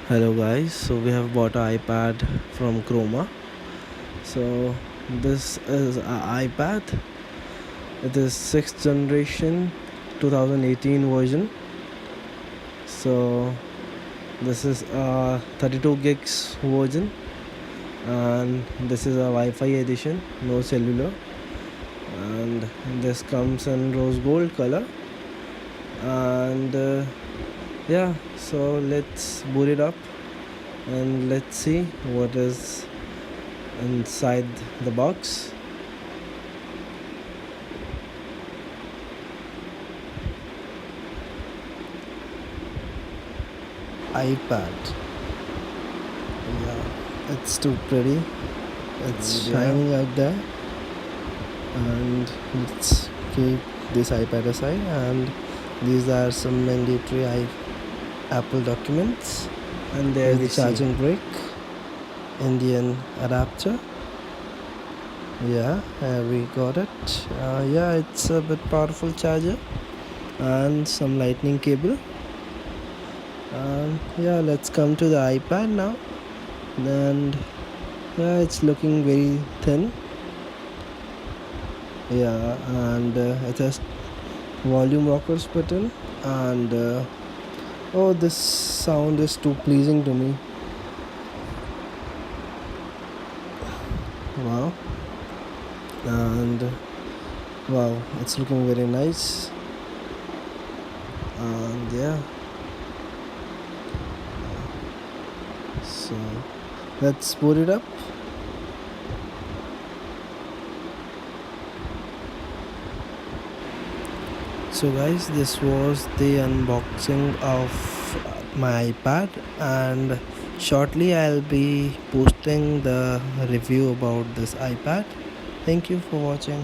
Hello guys, so we have bought an iPad from Croma. So this is an iPad. It is 6th generation 2018 version. So this is a 32 gigs version, and this is a Wi-Fi edition, no cellular, and this comes in rose gold color. And yeah, so let's boot it up and let's see what is inside the box. iPad. Yeah, it's too pretty. It's shining out there. And let's keep this iPad aside. And these are some mandatory Apple documents. And there's the charging brick, Indian adapter. Yeah, we got it. Yeah, it's a bit powerful charger and some lightning cable. And yeah, let's come to the iPad now. And yeah, it's looking very thin. Yeah, and it has volume rockers button. And oh, this sound is too pleasing to me. Wow. And wow, it's looking very nice. And yeah, so let's boot it up. So guys, this was the unboxing of my iPad, and shortly I'll be posting the review about this iPad. Thank you for watching.